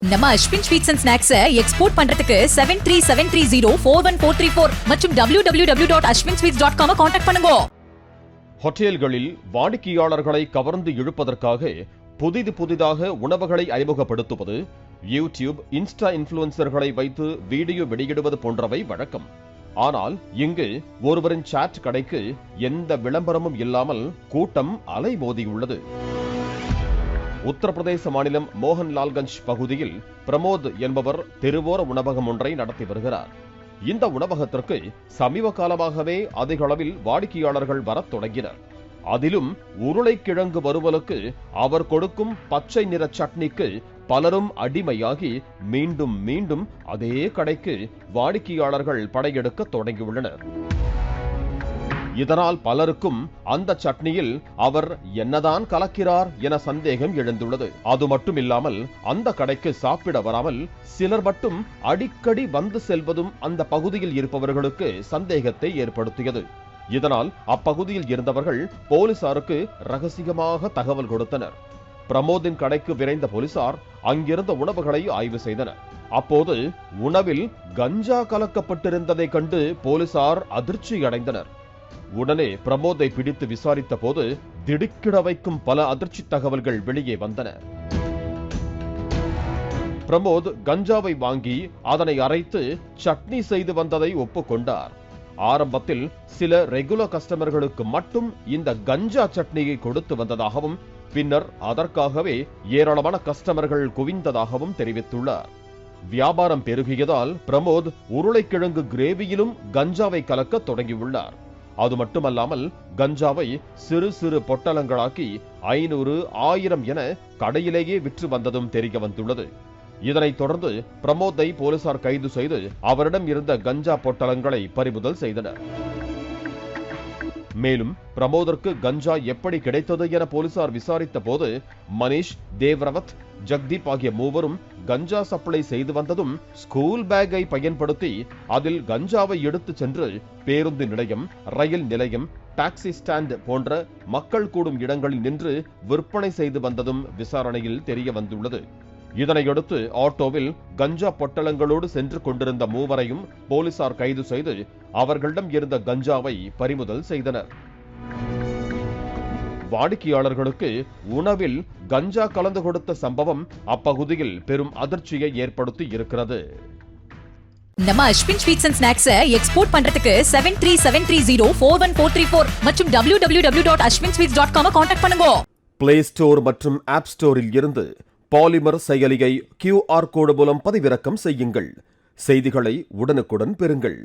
நம்ம Ashwin sweets and snacks export பண்றதுக்கு 7373041434 மற்றும் www.ashwinsweets.com கான்டாக்ட் பண்ணுங்க. ஹோட்டல்களில் வாடிக்கையாளர்களை கவர்ந்து இழுப்பதற்காக புதிதாக உணவுகளை அறிமுகப்படுத்துவது, யூடியூப், இன்ஸ்டா இன்ஃப்ளூயன்சர்களை வைத்து வீடியோ வெளியிடுவது போன்றவை வழக்கம். ஆனால் இங்கு ஒருவரின் சாட் கடைக்கு எந்த விளம்பரமும் இல்லாமல் கூட்டம் அலைமோதியுள்ளது. உத்தரப்பிரதேச மாநிலம் மோகன்லால்கஞ்ச் பகுதியில் பிரமோத் என்பவர் தெருவோர உணவகம் ஒன்றை நடத்தி வருகிறார். இந்த உணவகத்திற்கு சமீப காலமாகவே அதிக அளவில் வாடிக்கையாளர்கள் வரத் தொடங்கினர். அதிலும் உருளைக்கிழங்கு வறுவலுக்கு அவர் கொடுக்கும் பச்சை நிற சட்னிக்கு பலரும் அடிமையாகி மீண்டும் மீண்டும் அதே கடைக்கு வாடிக்கையாளர்கள் படையெடுக்க தொடங்கியுள்ளனர். இதனால் பலருக்கும் அந்த சட்னியில் அவர் என்னதான் கலக்கிறார் என சந்தேகம் எழுந்துள்ளது. அது மட்டும் இல்லாமல் அந்த கடைக்கு சாப்பிட வராமல் சிலர் மட்டும் அடிக்கடி வந்து செல்வதும் அந்த பகுதியில் இருப்பவர்களுக்கு சந்தேகத்தை ஏற்படுத்தியது. இதனால் அப்பகுதியில் இருந்தவர்கள் போலீசாருக்கு ரகசியமாக தகவல் கொடுத்தனர். பிரமோதின் கடைக்கு விரைந்த போலீசார் அங்கிருந்த உணவுகளை ஆய்வு செய்தனர். அப்போது உணவில் கஞ்சா கலக்கப்பட்டிருந்ததை கண்டு போலீசார் அதிர்ச்சி அடைந்தனர். உடனே பிரமோதை பிடித்து விசாரித்த போது திடுக்கிட வைக்கும் பல அதிர்ச்சி தகவல்கள் வெளியே வந்தன. பிரமோத் கஞ்சாவை வாங்கி அதனை அரைத்து சட்னி செய்து வந்ததை ஒப்புக்கொண்டார். ஆரம்பத்தில் சில ரெகுலர் கஸ்டமர்களுக்கு மட்டும் இந்த கஞ்சா சட்னியை கொடுத்து வந்ததாகவும் பின்னர் அதற்காகவே ஏராளமான கஸ்டமர்கள் குவிந்ததாகவும் தெரிவித்துள்ளார். வியாபாரம் பெருகியதால் பிரமோத் உருளைக்கிழங்கு கிரேவியிலும் கஞ்சாவை கலக்க தொடங்கியுள்ளார். அது மட்டுமல்லாமல் கஞ்சாவை சிறு சிறு பொட்டலங்களாக்கி 500, 1000 என கடையிலேயே விற்று வந்ததும் தெரிய வந்துள்ளது. இதனைத் தொடர்ந்து பிரமோதை போலீசார் கைது செய்து அவரிடம் இருந்த கஞ்சா பொட்டலங்களை பறிமுதல் செய்தனர். மேலும் பிரமோதற்கு கஞ்சா எப்படி கிடைத்தது என போலீசார் விசாரித்த போது மனிஷ், தேவ்ரவத், ஜக்தீப் ஆகிய மூவரும் கஞ்சா சப்ளை செய்து வந்ததும் ஸ்கூல் பேக்கை பயன்படுத்தி அதில் கஞ்சாவை எடுத்து சென்று பேருந்து நிலையம், ரயில் நிலையம், டாக்ஸி ஸ்டாண்ட் போன்ற மக்கள் கூடும் இடங்களில் நின்று விற்பனை செய்து வந்ததும் விசாரணையில் தெரிய வந்துள்ளது. இதனையடுத்து ஆட்டோவில் கஞ்சா பொட்டலங்களோடு சென்று கொண்டிருந்த மூவரையும் போலீசார் கைது செய்து அவர்களிடம் இருந்த கஞ்சாவை பறிமுதல் செய்தனர். வாடிக்கையாளர்களுக்கு உணவில் கஞ்சா கலந்து கொடுத்த சம்பவம் அப்பகுதியில் பெரும் அதிர்ச்சியை ஏற்படுத்தி இருக்கிறது. நம்ம Ashwin sweets and snacks export பண்றதுக்கு 7373041434 மற்றும் www.ashwinsweets.com கான்டாக்ட் பண்ணுங்க. பிளே ஸ்டோர் மற்றும் ஆப் ஸ்டோரில் இருந்து பாலிமர் செயலியை QR கோடு மூலம் பதிவிறக்கம் செய்யுங்கள். செய்திகளை உடனுக்குடன் பெறுங்கள்.